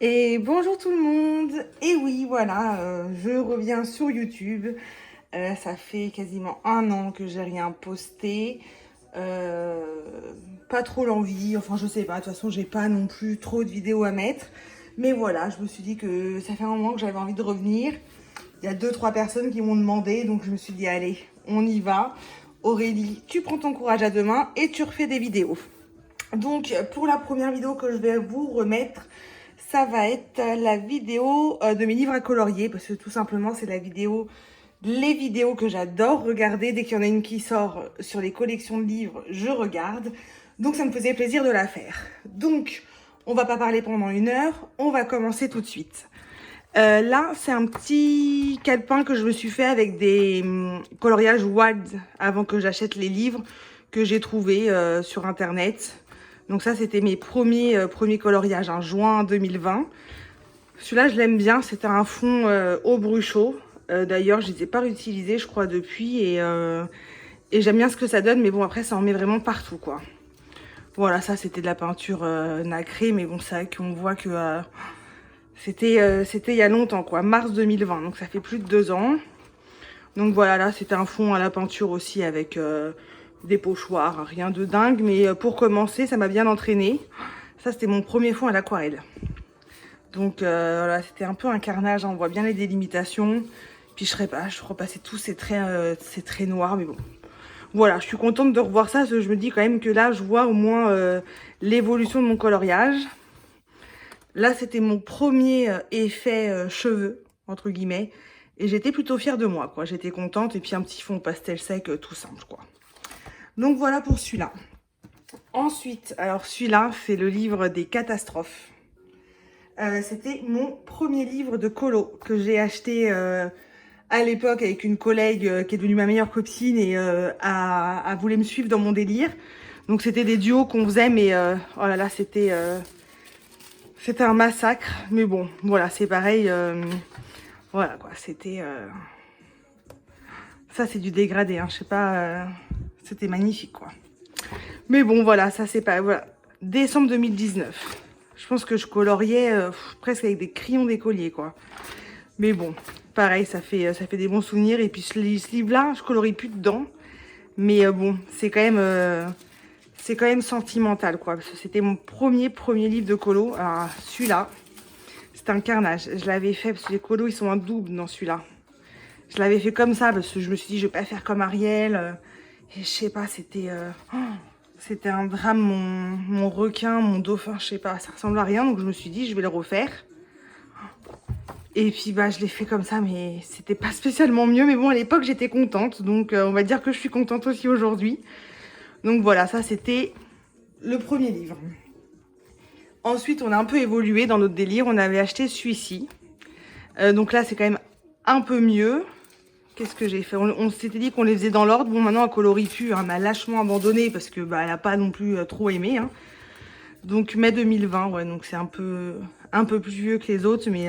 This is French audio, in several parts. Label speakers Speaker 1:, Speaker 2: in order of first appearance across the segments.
Speaker 1: Et bonjour tout le monde. Et oui, voilà, je reviens sur YouTube. Ça fait quasiment un an que j'ai rien posté. Euh, Pas trop l'envie, enfin je sais pas, de toute façon j'ai pas non plus trop de vidéos à mettre. Mais voilà, je me suis dit que ça fait un moment que j'avais envie de revenir. Il y a deux, trois personnes qui m'ont demandé, donc je me suis dit allez, on y va. Aurélie, tu prends ton courage à deux mains et tu refais des vidéos. Donc pour la première vidéo que je vais vous remettre, ça va être la vidéo de mes livres à colorier, parce que tout simplement c'est les vidéos que j'adore regarder. Dès qu'il y en a une qui sort sur les collections de livres, je regarde. Donc ça me faisait plaisir de la faire. Donc on va pas parler pendant une heure, on va commencer tout de suite. Là, c'est un petit calepin que je me suis fait avec des coloriages Wild avant que j'achète les livres que j'ai trouvés sur internet. Donc ça, c'était mes premiers coloriages, en juin 2020. Celui-là, je l'aime bien. C'était un fond au bruchot. D'ailleurs, je ne les ai pas réutilisés, je crois, depuis. Et j'aime bien ce que ça donne. Mais bon, après, ça en met vraiment partout, quoi. Voilà, ça, c'était de la peinture nacrée. Mais bon, c'est vrai qu'on voit que c'était il y a longtemps, quoi. Mars 2020. Donc, ça fait plus de 2 ans. Donc, voilà, là, c'était un fond à la peinture aussi avec des pochoirs. Rien de dingue. Mais pour commencer, ça m'a bien entraîné. Ça, c'était mon premier fond à l'aquarelle. Donc voilà, c'était un peu un carnage, hein. On voit bien les délimitations. Puis je repassais tous ces traits noirs, mais bon. Voilà, je suis contente de revoir ça, parce que je me dis quand même que là, je vois au moins l'évolution de mon coloriage. Là, c'était mon premier effet cheveux, entre guillemets. Et j'étais plutôt fière de moi, quoi. J'étais contente. Et puis un petit fond pastel sec, tout simple, quoi. Donc voilà pour celui-là. Ensuite, alors celui-là, c'est le livre des catastrophes. C'était mon premier livre de colo que j'ai acheté à l'époque avec une collègue qui est devenue ma meilleure copine et a voulu me suivre dans mon délire. Donc c'était des duos qu'on faisait, mais oh là là, c'était un massacre. Mais bon, voilà, c'est pareil. Voilà quoi, ça c'est du dégradé, hein, je sais pas. C'était magnifique quoi. Mais bon, voilà, ça c'est pas. Voilà, décembre 2019. Je pense que je coloriais presque avec des crayons d'écolier quoi. Mais bon, pareil, ça fait des bons souvenirs. Et puis ce livre-là, je colorie plus dedans. Mais bon, c'est quand même sentimental, quoi. Parce que c'était mon premier livre de colo. Alors, celui-là, c'était un carnage. Je l'avais fait parce que les colos, ils sont en double dans celui-là. Je l'avais fait comme ça parce que je me suis dit, je vais pas faire comme Ariel. Et je sais pas, c'était un drame, mon requin, mon dauphin, je sais pas. Ça ressemble à rien, donc je me suis dit, je vais le refaire. Et puis bah je l'ai fait comme ça, mais c'était pas spécialement mieux. Mais bon, à l'époque, j'étais contente. Donc on va dire que je suis contente aussi aujourd'hui. Donc voilà, ça c'était le premier livre. Ensuite, on a un peu évolué dans notre délire. On avait acheté celui-ci. Donc là, c'est quand même un peu mieux. Qu'est-ce que j'ai fait? On s'était dit qu'on les faisait dans l'ordre. Bon, maintenant, elle colorie plus. Elle m'a lâchement abandonné parce que bah, elle a pas non plus trop aimé. Hein. Donc mai 2020, ouais. Donc c'est un peu plus vieux que les autres, mais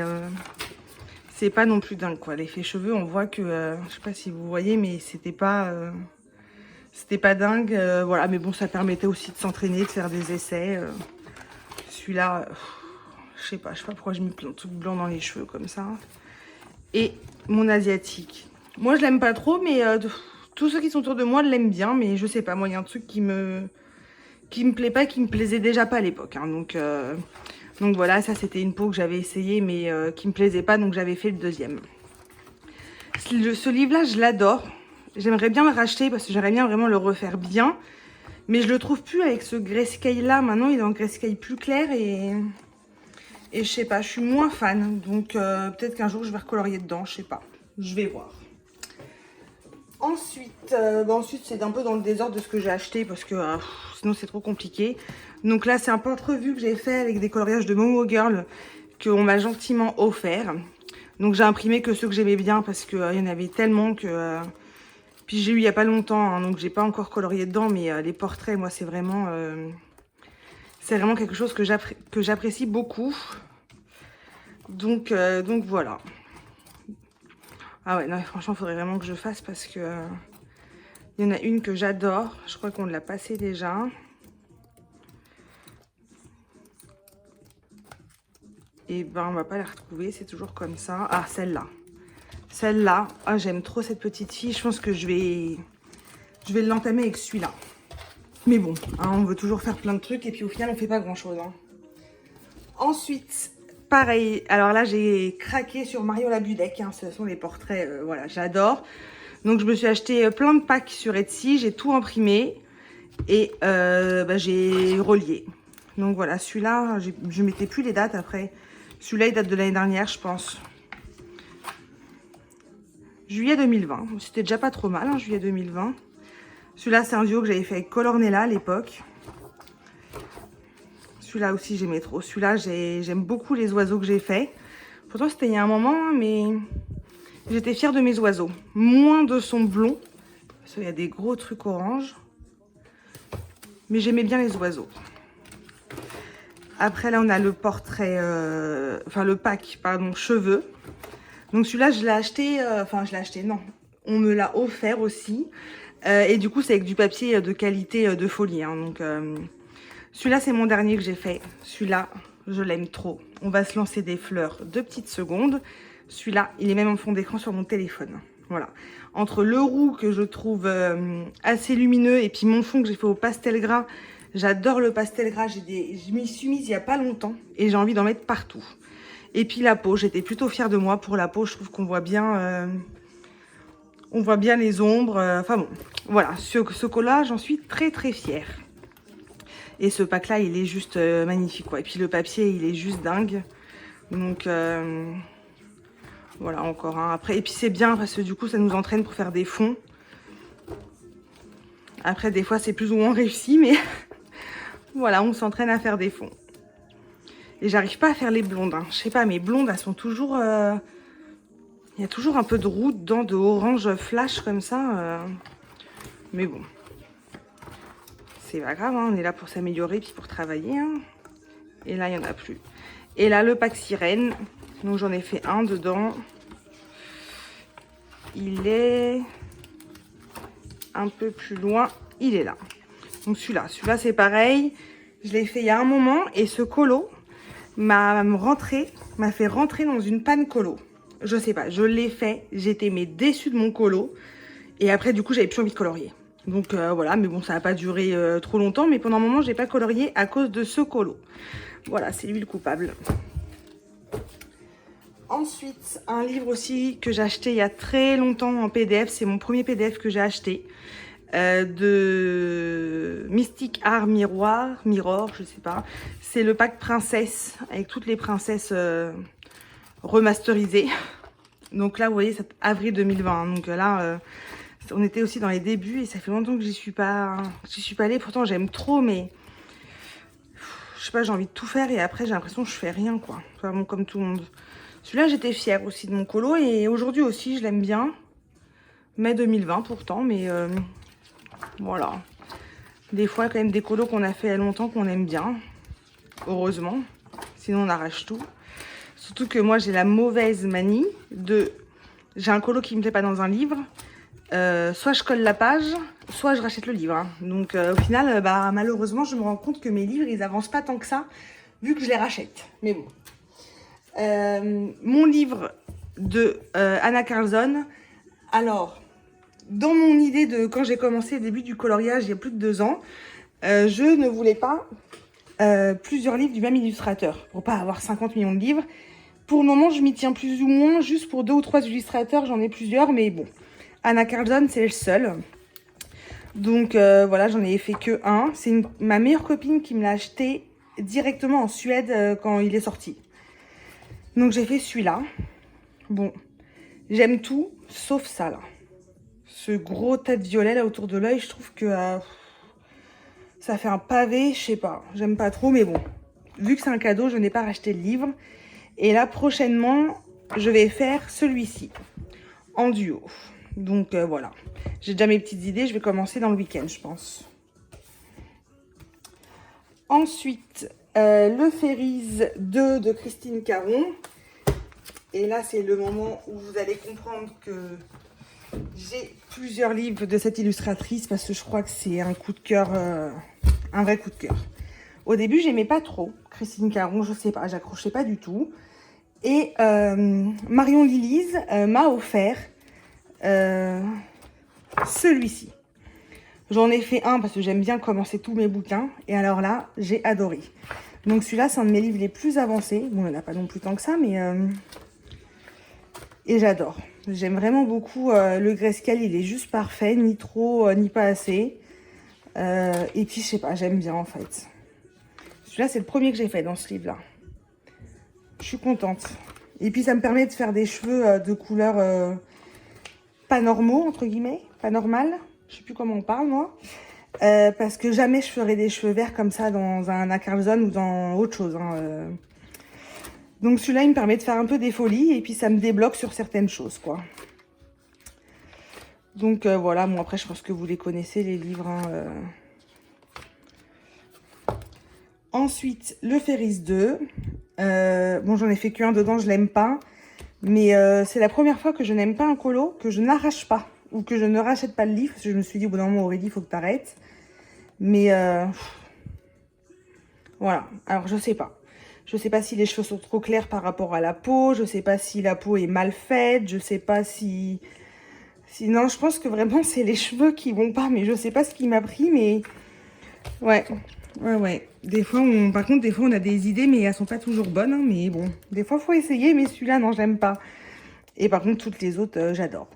Speaker 1: c'est pas non plus dingue quoi. L'effet cheveux, on voit que, je sais pas si vous voyez, mais c'était pas dingue. Voilà, mais bon, ça permettait aussi de s'entraîner, de faire des essais. Celui-là, je sais pas pourquoi je mets plein de trucs blancs dans les cheveux comme ça. Et mon asiatique. Moi, je l'aime pas trop, mais tous ceux qui sont autour de moi l'aiment bien, mais je sais pas, moi, il y a un truc qui me plaît pas, qui me plaisait déjà pas à l'époque. Hein, donc voilà, ça c'était une peau que j'avais essayé, mais qui me plaisait pas, donc j'avais fait le deuxième. Ce livre-là, je l'adore. J'aimerais bien le racheter parce que j'aimerais bien vraiment le refaire bien. Mais je le trouve plus avec ce grayscale là. Maintenant, il est en grayscale plus clair et je sais pas, je suis moins fan. Donc peut-être qu'un jour, je vais recolorier dedans, je sais pas. Je vais voir. Ensuite, c'est un peu dans le désordre de ce que j'ai acheté parce que sinon, c'est trop compliqué. Donc là, c'est un peu entrevue que j'ai fait avec des coloriages de Momo Girl qu'on m'a gentiment offert. Donc j'ai imprimé que ceux que j'aimais bien parce qu'il y en avait tellement que... Puis j'ai eu il y a pas longtemps, hein, donc j'ai pas encore colorié dedans, mais les portraits, moi, c'est vraiment quelque chose que j'apprécie beaucoup. Donc voilà. Ah ouais, non, franchement, il faudrait vraiment que je fasse parce que il y en a une que j'adore. Je crois qu'on l'a passée déjà. Et ben on va pas les retrouver, c'est toujours comme ça. Ah, celle-là. Celle-là, ah, j'aime trop cette petite fille. Je pense que je vais l'entamer avec celui-là. Mais bon, hein, on veut toujours faire plein de trucs et puis au final on fait pas grand-chose. Hein. Ensuite, pareil, alors là j'ai craqué sur Mario Labudec, hein, ce sont les portraits, voilà, j'adore. Donc je me suis acheté plein de packs sur Etsy, j'ai tout imprimé et j'ai relié. Donc voilà, celui-là, je mettais plus les dates après. Celui-là il date de l'année dernière je pense. Juillet 2020, c'était déjà pas trop mal, hein, juillet 2020. Celui-là c'est un duo que j'avais fait avec Colornella à l'époque. Celui-là aussi, j'aimais trop. Celui-là, j'aime beaucoup les oiseaux que j'ai fait. Pourtant, c'était il y a un moment, mais j'étais fière de mes oiseaux. Moins de son blond. Parce qu'il y a des gros trucs orange. Mais j'aimais bien les oiseaux. Après, là, on a le portrait... enfin, le pack, pardon, cheveux. Donc, celui-là, je l'ai acheté... Enfin, je l'ai acheté, non. On me l'a offert aussi. Et du coup, c'est avec du papier de qualité de folie. Hein, donc... celui-là, c'est mon dernier que j'ai fait. Celui-là, je l'aime trop. On va se lancer des fleurs 2 petites secondes. Celui-là, il est même en fond d'écran sur mon téléphone. Voilà. Entre le roux que je trouve assez lumineux et puis mon fond que j'ai fait au pastel gras. J'adore le pastel gras. Je m'y suis mise il n'y a pas longtemps et j'ai envie d'en mettre partout. Et puis la peau, j'étais plutôt fière de moi pour la peau. Je trouve qu'on voit bien... on voit bien les ombres. Enfin bon, voilà. Ce collage, j'en suis très très fière. Et ce pack-là, il est juste magnifique, quoi. Et puis le papier, il est juste dingue. Donc, voilà, encore un. Après, et puis c'est bien parce que du coup, ça nous entraîne pour faire des fonds. Après, des fois, c'est plus ou moins réussi, mais voilà, on s'entraîne à faire des fonds. Et j'arrive pas à faire les blondes. Hein. Je sais pas, mes blondes, elles sont toujours... il y a toujours un peu de roux dedans, de orange flash comme ça. Mais bon. C'est pas grave, hein, on est là pour s'améliorer puis pour travailler. Hein. Et là, il n'y en a plus. Et là, le pack sirène. Donc, j'en ai fait un dedans. Il est un peu plus loin. Il est là. Donc, celui-là. Celui-là, c'est pareil. Je l'ai fait il y a un moment. Et ce colo m'a fait rentrer dans une panne colo. Je sais pas. Je l'ai fait. J'étais déçue de mon colo. Et après, du coup, j'avais plus envie de colorier. Donc voilà, mais bon, ça n'a pas duré trop longtemps. Mais pendant un moment, je n'ai pas colorié à cause de ce colo. Voilà, c'est lui le coupable. Ensuite, un livre aussi que j'ai acheté il y a très longtemps en PDF. C'est mon premier PDF que j'ai acheté. De Mystic Art Mirror, je sais pas. C'est le pack princesse avec toutes les princesses remasterisées. Donc là, vous voyez, c'est avril 2020. Donc là... on était aussi dans les débuts et ça fait longtemps que j'y suis pas allée. Pourtant, j'aime trop, mais je sais pas, j'ai envie de tout faire et après, j'ai l'impression que je fais rien, quoi. Enfin, bon, comme tout le monde. Celui-là, j'étais fière aussi de mon colo et aujourd'hui aussi, je l'aime bien. Mai 2020 pourtant, mais voilà. Des fois, quand même, des colos qu'on a fait il y a longtemps qu'on aime bien. Heureusement. Sinon, on arrache tout. Surtout que moi, j'ai la mauvaise manie de... J'ai un colo qui me plaît pas dans un livre. Soit je colle la page, soit je rachète le livre. Hein. Donc au final, malheureusement, je me rends compte que mes livres, ils avancent pas tant que ça, vu que je les rachète. Mais bon. Mon livre de Anna Carlson. Alors, dans mon idée de quand j'ai commencé le début du coloriage, il y a plus de 2 ans, je ne voulais pas plusieurs livres du même illustrateur, pour pas avoir 50 millions de livres. Pour le moment, je m'y tiens plus ou moins, juste pour 2 ou 3 illustrateurs, j'en ai plusieurs, mais bon. Anna Carlson, c'est le seul. Donc voilà, j'en ai fait que un. C'est ma meilleure copine qui me l'a acheté directement en Suède quand il est sorti. Donc j'ai fait celui-là. Bon, j'aime tout, sauf ça là. Ce gros tas de violet là autour de l'œil, je trouve que ça fait un pavé, je sais pas. J'aime pas trop, mais bon. Vu que c'est un cadeau, je n'ai pas racheté le livre. Et là, prochainement, je vais faire celui-ci, en duo. Donc voilà, j'ai déjà mes petites idées, je vais commencer dans le week-end, je pense. Ensuite, le Fairies 2 de Christine Caron. Et là, c'est le moment où vous allez comprendre que j'ai plusieurs livres de cette illustratrice parce que je crois que c'est un coup de cœur, un vrai coup de cœur. Au début, j'aimais pas trop Christine Caron, je sais pas, j'accrochais pas du tout. Et Marion Lilise m'a offert celui-ci. J'en ai fait un parce que j'aime bien commencer tous mes bouquins. Et alors là, j'ai adoré. Donc celui-là, c'est un de mes livres les plus avancés. Bon, il n'y en a pas non plus tant que ça, mais... Et j'adore. J'aime vraiment beaucoup le grayscale, il est juste parfait, ni trop, ni pas assez. Et puis, je sais pas, j'aime bien en fait. Celui-là, c'est le premier que j'ai fait dans ce livre-là. Je suis contente. Et puis, ça me permet de faire des cheveux de couleur pas normaux, entre guillemets, pas normal. Je sais plus comment on parle, moi. Parce que jamais je ferai des cheveux verts comme ça dans un Carlson ou dans autre chose. Hein, Donc celui-là, il me permet de faire un peu des folies et puis ça me débloque sur certaines choses, quoi. Donc voilà, bon après je pense que vous les connaissez, les livres. Hein, Ensuite, le Ferris 2. Bon, j'en ai fait qu'un dedans, je l'aime pas. Mais c'est la première fois que je n'aime pas un colo, que je n'arrache pas. Ou que je ne rachète pas le livre. Parce que je me suis dit, au bout d'un moment, Aurélie, il faut que tu arrêtes. Mais voilà, alors je sais pas. Je sais pas si les cheveux sont trop clairs par rapport à la peau. Je sais pas si la peau est mal faite. Je sais pas si... Non, je pense que vraiment, c'est les cheveux qui vont pas. Mais je sais pas ce qui m'a pris, mais... Ouais, ouais. Des fois, par contre, des fois, on a des idées, mais elles sont pas toujours bonnes. Hein, mais bon, des fois, faut essayer. Mais celui-là, non, j'aime pas. Et par contre, toutes les autres, j'adore.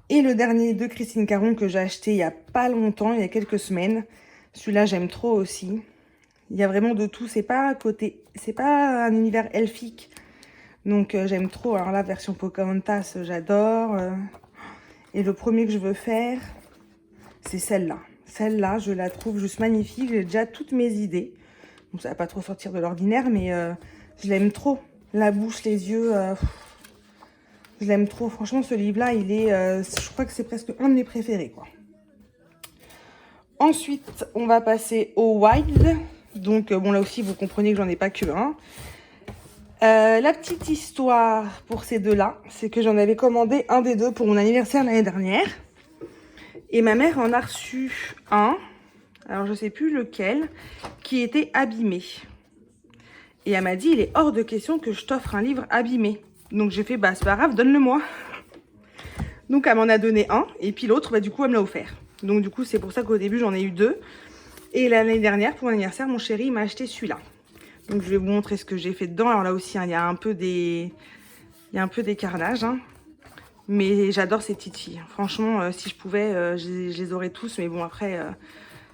Speaker 1: Et le dernier de Christine Caron que j'ai acheté il y a pas longtemps, il y a quelques semaines. Celui-là, j'aime trop aussi. Il y a vraiment de tout. C'est pas un univers elfique. Donc, j'aime trop. Alors là, version Pocahontas, j'adore. Et le premier que je veux faire, c'est celle-là. Celle-là, je la trouve juste magnifique. J'ai déjà toutes mes idées. Bon, ça va pas trop sortir de l'ordinaire, mais je l'aime trop. La bouche, les yeux, je l'aime trop. Franchement, ce livre-là, il est... je crois que c'est presque un de mes préférés, quoi. Ensuite, on va passer au Wild. Donc, bon, là aussi, vous comprenez que j'en ai pas que un. La petite histoire pour ces deux-là, c'est que j'en avais commandé un des deux pour mon anniversaire l'année dernière. Et ma mère en a reçu un, alors je sais plus lequel, qui était abîmé. Et elle m'a dit, il est hors de question que je t'offre un livre abîmé. Donc j'ai fait, bah c'est pas grave, donne-le-moi. Donc elle m'en a donné un, et puis l'autre, bah du coup elle me l'a offert. Donc du coup c'est pour ça qu'au début j'en ai eu deux. Et l'année dernière, pour mon anniversaire, mon chéri m'a acheté celui-là. Donc je vais vous montrer ce que j'ai fait dedans. Alors là aussi, hein, il y a un peu des carnages. Hein. Mais j'adore ces petites filles. Franchement, si je pouvais, je les aurais tous. Mais bon, après,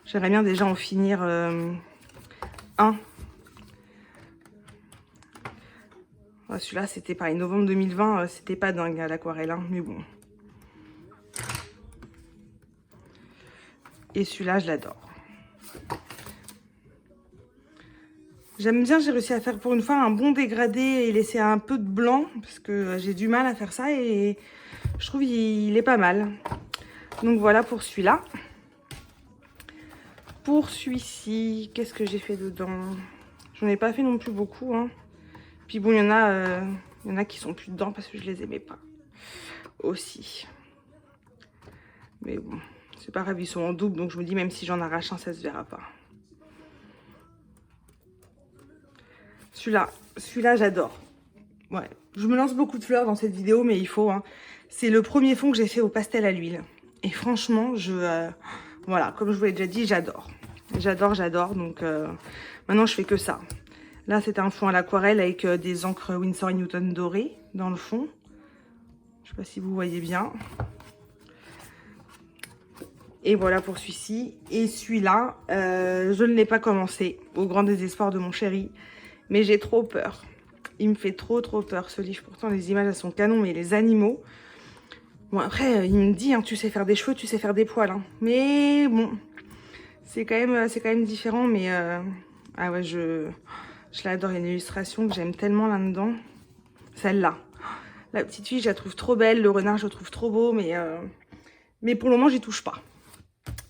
Speaker 1: j'aimerais bien déjà en finir un. Celui-là, c'était pareil. Novembre 2020, c'était pas dingue à l'aquarelle. Hein, mais bon. Et celui-là, je l'adore. J'aime bien, j'ai réussi à faire pour une fois un bon dégradé et laisser un peu de blanc. Parce que j'ai du mal à faire ça et je trouve qu'il est pas mal. Donc voilà pour celui-là. Pour celui-ci, qu'est-ce que j'ai fait dedans? J'en ai pas fait non plus beaucoup. Hein. Puis bon, il y en a qui sont plus dedans parce que je les aimais pas. Aussi. Mais bon, c'est pas grave, ils sont en double. Donc je me dis, même si j'en arrache un, ça se verra pas. Celui-là, j'adore. Ouais, je me lance beaucoup de fleurs dans cette vidéo, mais il faut. Hein. C'est le premier fond que j'ai fait au pastel à l'huile. Et franchement, voilà, comme je vous l'ai déjà dit, j'adore. J'adore. Donc maintenant, je fais que ça. Là, c'était un fond à l'aquarelle avec des encres Winsor & Newton dorées dans le fond. Je sais pas si vous voyez bien. Et voilà pour celui-ci. Et celui-là, je ne l'ai pas commencé, au grand désespoir de mon chéri. Mais j'ai trop peur. Il me fait trop peur ce livre. Pourtant, les images, elles sont canon, mais les animaux... Bon, après, il me dit, hein, tu sais faire des cheveux, tu sais faire des poils. Hein. Mais bon, c'est quand même différent. Mais ah ouais, je l'adore. Il y a une illustration que j'aime tellement là-dedans. Celle-là. La petite fille, je la trouve trop belle. Le renard, je le trouve trop beau. Mais pour le moment, j'y touche pas.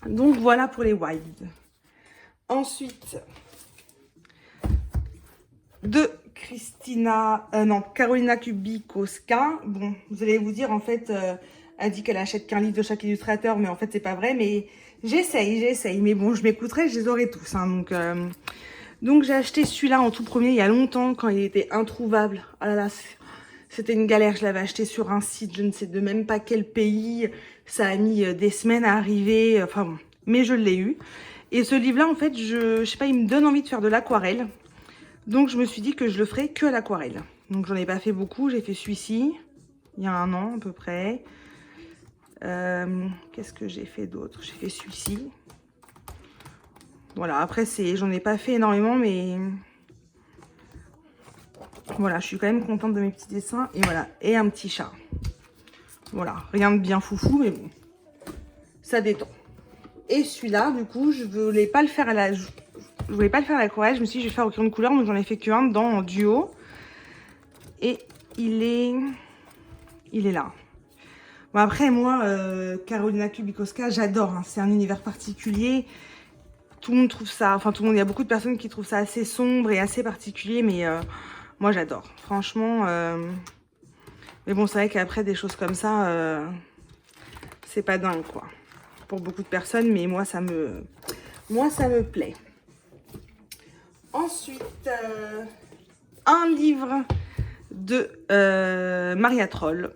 Speaker 1: Donc voilà pour les Wild. Ensuite... de Carolina Kubikowska. Bon, vous allez vous dire, en fait, elle dit qu'elle achète qu'un livre de chaque illustrateur, mais en fait, c'est pas vrai. Mais J'essaye. Mais bon, je m'écouterai, je les aurai tous. Hein, donc j'ai acheté celui-là en tout premier il y a longtemps, quand il était introuvable. Ah là là, c'était une galère. Je l'avais acheté sur un site, je ne sais de même pas quel pays. Ça a mis des semaines à arriver. Enfin bon, mais je l'ai eu. Et ce livre-là, en fait, je sais pas, il me donne envie de faire de l'aquarelle. Donc je me suis dit que je le ferais que à l'aquarelle. Donc j'en ai pas fait beaucoup. J'ai fait celui-ci il y a 1 an à peu près. Qu'est-ce que j'ai fait d'autre? J'ai fait celui-ci. Voilà, après j'en ai pas fait énormément, mais voilà, je suis quand même contente de mes petits dessins. Et voilà, et un petit chat. Voilà, rien de bien foufou, mais bon, ça détend. Et celui-là, du coup, je voulais pas le faire à l'aquarelle. Je me suis dit, je vais faire au crayon de couleur, donc j'en ai fait qu'un dedans en duo. Et il est là. Bon, après, moi, Karolina Kubikowska, j'adore. Hein, c'est un univers particulier. Tout le monde trouve ça, enfin tout le monde, il y a beaucoup de personnes qui trouvent ça assez sombre et assez particulier, mais moi j'adore, franchement. Mais bon, c'est vrai qu'après des choses comme ça, c'est pas dingue quoi, pour beaucoup de personnes, mais moi ça me plaît. Ensuite, un livre de Maria Troll,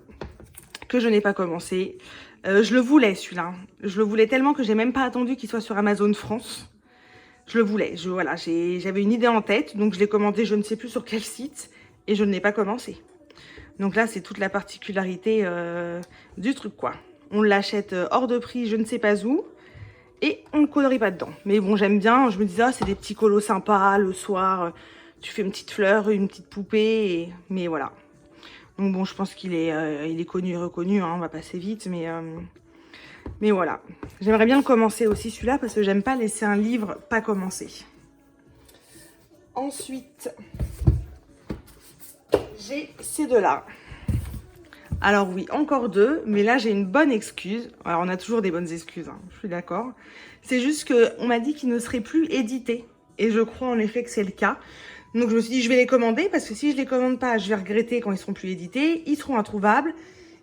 Speaker 1: que je n'ai pas commencé. Je le voulais celui-là, je le voulais tellement que j'ai même pas attendu qu'il soit sur Amazon France. Je le voulais, voilà, j'avais une idée en tête, donc je l'ai commandé je ne sais plus sur quel site, et je ne l'ai pas commencé. Donc là, c'est toute la particularité du truc, quoi. On l'achète hors de prix, je ne sais pas où, et on ne colorie pas dedans. Mais bon, j'aime bien, je me disais, ah, c'est des petits colos sympas, le soir, tu fais une petite fleur, une petite poupée, mais voilà. Donc bon, je pense qu'il est, il est connu et reconnu, hein, on va passer vite, mais voilà, j'aimerais bien le commencer aussi celui-là parce que j'aime pas laisser un livre pas commencé. Ensuite, j'ai ces deux-là. Alors oui, encore deux, mais là j'ai une bonne excuse. Alors on a toujours des bonnes excuses, hein, je suis d'accord. C'est juste qu'on m'a dit qu'ils ne seraient plus édités. Et je crois en effet que c'est le cas. Donc je me suis dit je vais les commander parce que si je les commande pas, je vais regretter quand ils seront plus édités. Ils seront introuvables.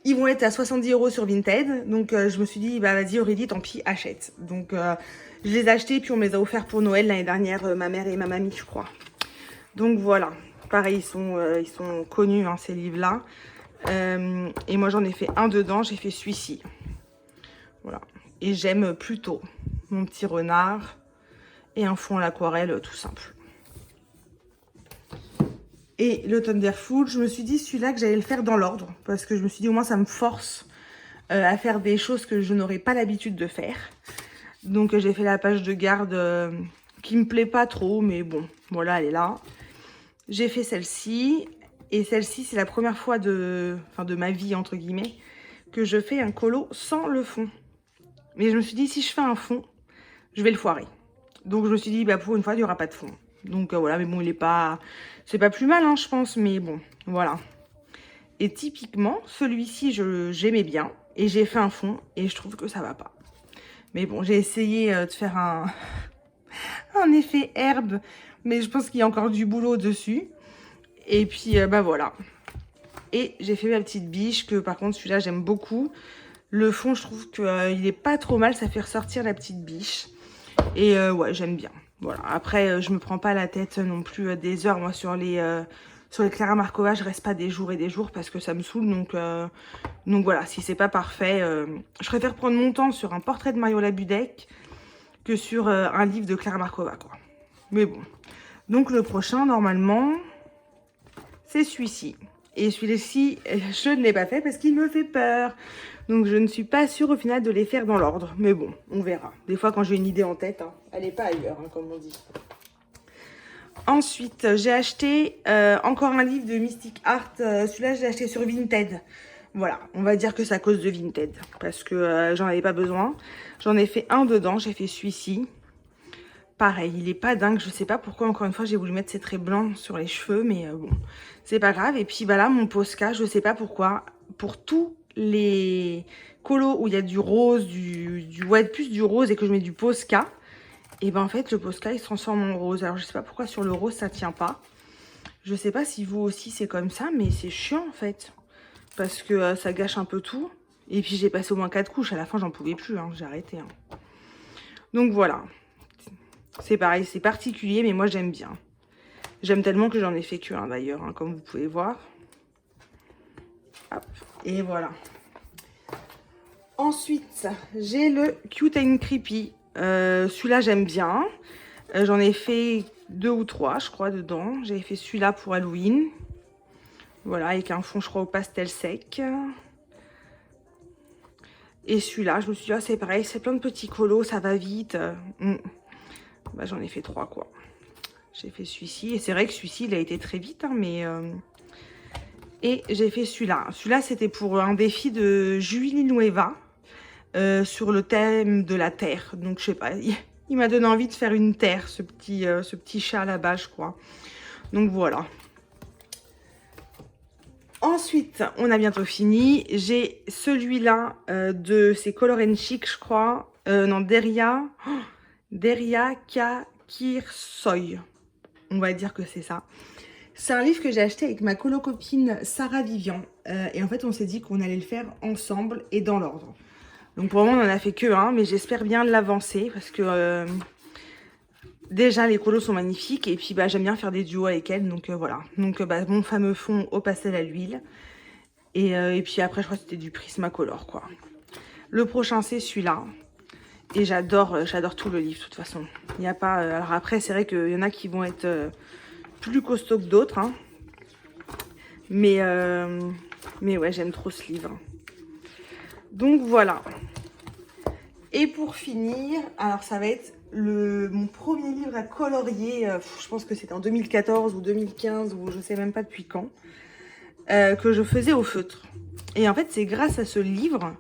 Speaker 1: Ils vont être à 70 € sur Vinted. Donc je me suis dit, bah vas-y Aurélie, tant pis, achète. Donc je les ai achetés, puis on me les a offerts pour Noël l'année dernière, ma mère et ma mamie, je crois. Donc voilà. Pareil, ils sont connus, hein, ces livres-là. Et moi j'en ai fait un dedans, j'ai fait celui-ci. Voilà. Et j'aime plutôt mon petit renard et un fond à l'aquarelle tout simple. Et le Thunderfoot, je me suis dit celui-là que j'allais le faire dans l'ordre. Parce que je me suis dit au moins ça me force à faire des choses que je n'aurais pas l'habitude de faire. Donc j'ai fait la page de garde qui me plaît pas trop. Mais bon, voilà, elle est là. J'ai fait celle-ci. Et celle-ci, c'est la première fois de ma vie, entre guillemets, que je fais un colo sans le fond. Mais je me suis dit, si je fais un fond, je vais le foirer. Donc je me suis dit, bah pour une fois, il n'y aura pas de fond. Donc voilà, mais bon, il est pas... C'est pas plus mal, hein, je pense, mais bon, voilà. Et typiquement, celui-ci, j'aimais bien. Et j'ai fait un fond, et je trouve que ça va pas. Mais bon, j'ai essayé de faire un effet herbe, mais je pense qu'il y a encore du boulot dessus. Et puis, bah voilà. Et j'ai fait ma petite biche, que par contre, celui-là, j'aime beaucoup. Le fond, je trouve qu'il est pas trop mal, ça fait ressortir la petite biche. Et ouais, j'aime bien. Voilà. Après, je me prends pas la tête non plus des heures. Moi, sur les Clara Markova, je reste pas des jours et des jours parce que ça me saoule. Donc voilà, si c'est pas parfait, je préfère prendre mon temps sur un portrait de Mario Labudek que sur un livre de Clara Markova, quoi. Mais bon. Donc le prochain, normalement, c'est celui-ci. Et celui-ci, je ne l'ai pas fait parce qu'il me fait peur. Donc je ne suis pas sûre au final de les faire dans l'ordre. Mais bon, on verra. Des fois quand j'ai une idée en tête, hein, elle n'est pas ailleurs, hein, comme on dit. Ensuite, j'ai acheté encore un livre de Mystic Art. Celui-là, je l'ai acheté sur Vinted. Voilà, on va dire que c'est à cause de Vinted. Parce que j'en avais pas besoin. J'en ai fait un dedans, j'ai fait celui-ci. Pareil, il est pas dingue, je sais pas pourquoi, encore une fois, j'ai voulu mettre ces traits blancs sur les cheveux, mais bon, c'est pas grave. Et puis, bah là, mon Posca, je sais pas pourquoi, pour tous les colos où il y a du rose, ouais, plus du rose et que je mets du Posca, et ben en fait, le Posca, il se transforme en rose. Alors, je sais pas pourquoi sur le rose, ça tient pas. Je sais pas si vous aussi, c'est comme ça, mais c'est chiant, en fait, parce que ça gâche un peu tout. Et puis, j'ai passé au moins 4 couches, à la fin, j'en pouvais plus, hein, j'ai arrêté, hein. Donc voilà. C'est pareil, c'est particulier, mais moi j'aime bien. J'aime tellement que j'en ai fait que un d'ailleurs, hein, comme vous pouvez voir. Hop, et voilà. Ensuite, j'ai le Cute and Creepy. Celui-là, j'aime bien. J'en ai fait 2 ou 3, je crois, dedans. J'avais fait celui-là pour Halloween. Voilà, avec un fond, je crois, au pastel sec. Et celui-là, je me suis dit, ah, c'est pareil, c'est plein de petits colos, ça va vite. Bah, j'en ai fait 3, quoi. J'ai fait celui-ci. Et c'est vrai que celui-ci, il a été très vite, hein, mais... Et j'ai fait celui-là. Celui-là, c'était pour un défi de Julie Nueva. Sur le thème de la terre. Donc, je sais pas, il m'a donné envie de faire une terre, ce petit chat là-bas, je crois. Donc, voilà. Ensuite, on a bientôt fini. J'ai celui-là c'est Color and Chic, je crois. Non, Deria Kakirsoy. On va dire que c'est ça. C'est un livre que j'ai acheté avec ma colo-copine Sarah Vivian. Et en fait, on s'est dit qu'on allait le faire ensemble et dans l'ordre. Donc pour le moment, on n'en a fait que un, mais j'espère bien l'avancer parce que déjà, les colos sont magnifiques et puis bah, j'aime bien faire des duos avec elle. Donc voilà. Donc bah, mon fameux fond au pastel à l'huile. Et puis après, je crois que c'était du Prismacolor, quoi. Le prochain, c'est celui-là. Et j'adore tout le livre, de toute façon. Il n'y a pas... alors après, c'est vrai qu'il y en a qui vont être plus costauds que d'autres. Hein. Mais ouais, j'aime trop ce livre. Donc voilà. Et pour finir, alors ça va être mon premier livre à colorier, je pense que c'était en 2014 ou 2015 ou je sais même pas depuis quand, que je faisais au feutre. Et en fait, c'est grâce à ce livre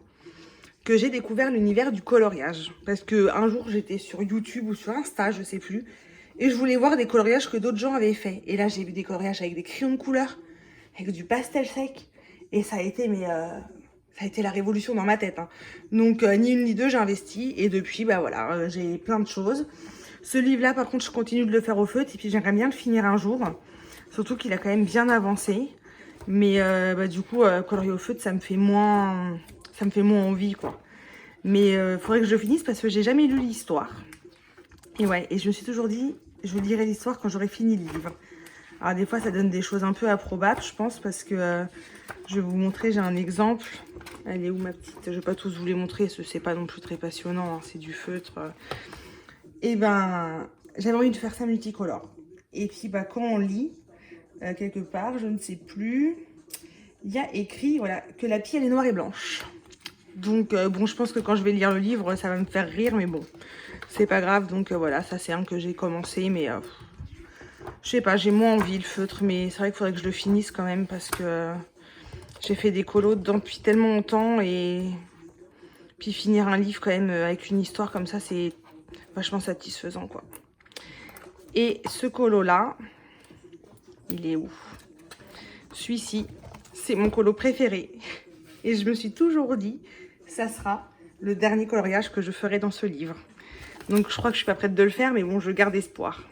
Speaker 1: que j'ai découvert l'univers du coloriage. Parce que un jour, j'étais sur YouTube ou sur Insta, je sais plus, et je voulais voir des coloriages que d'autres gens avaient fait. Et là, j'ai vu des coloriages avec des crayons de couleur, avec du pastel sec, et ça a été ça a été la révolution dans ma tête. Hein. Donc, ni une ni deux, j'ai investi. Et depuis, bah voilà, j'ai plein de choses. Ce livre-là, par contre, je continue de le faire au feutre. Et puis, j'aimerais bien le finir un jour. Surtout qu'il a quand même bien avancé. Mais bah, du coup, colorier au feutre, ça me fait moins envie, quoi. Mais il faudrait que je le finisse parce que j'ai jamais lu l'histoire. Et ouais, et je me suis toujours dit, je lirai l'histoire quand j'aurai fini le livre. Alors, des fois, ça donne des choses un peu improbables, je pense, parce que... je vais vous montrer, j'ai un exemple. Elle est où ma petite? Je vais pas tous vous les montrer, ce c'est pas non plus très passionnant, hein, c'est du feutre. Et ben, j'avais envie de faire ça multicolore. Et puis bah, quand on lit, quelque part, je ne sais plus, il y a écrit voilà, que la pierre est noire et blanche. Donc bon, je pense que quand je vais lire le livre, ça va me faire rire, mais bon, c'est pas grave. Donc voilà, ça c'est un que j'ai commencé, mais je sais pas, j'ai moins envie le feutre, mais c'est vrai qu'il faudrait que je le finisse quand même parce que... j'ai fait des colos dedans depuis tellement longtemps et puis finir un livre quand même avec une histoire comme ça, c'est vachement satisfaisant, quoi. Et ce colo-là, il est où? Celui-ci, c'est mon colo préféré. Et je me suis toujours dit, ça sera le dernier coloriage que je ferai dans ce livre. Donc je crois que je suis pas prête de le faire, mais bon, je garde espoir.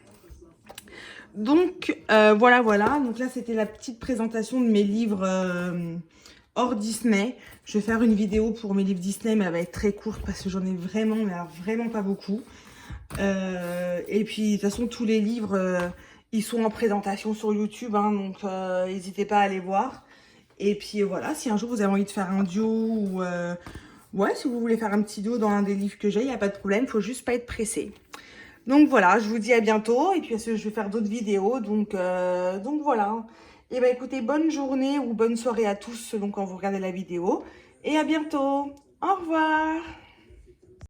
Speaker 1: Donc voilà. Donc là, c'était la petite présentation de mes livres hors Disney. Je vais faire une vidéo pour mes livres Disney, mais elle va être très courte parce que j'en ai vraiment, mais alors vraiment pas beaucoup. Et puis, de toute façon, tous les livres, ils sont en présentation sur YouTube, hein, donc n'hésitez pas à aller voir. Et puis voilà, si un jour vous avez envie de faire un duo ou... ouais, si vous voulez faire un petit duo dans un des livres que j'ai, il n'y a pas de problème, il faut juste pas être pressé. Donc voilà, je vous dis à bientôt. Et puis je vais faire d'autres vidéos. Donc voilà. Et ben écoutez, bonne journée ou bonne soirée à tous selon quand vous regardez la vidéo. Et à bientôt. Au revoir.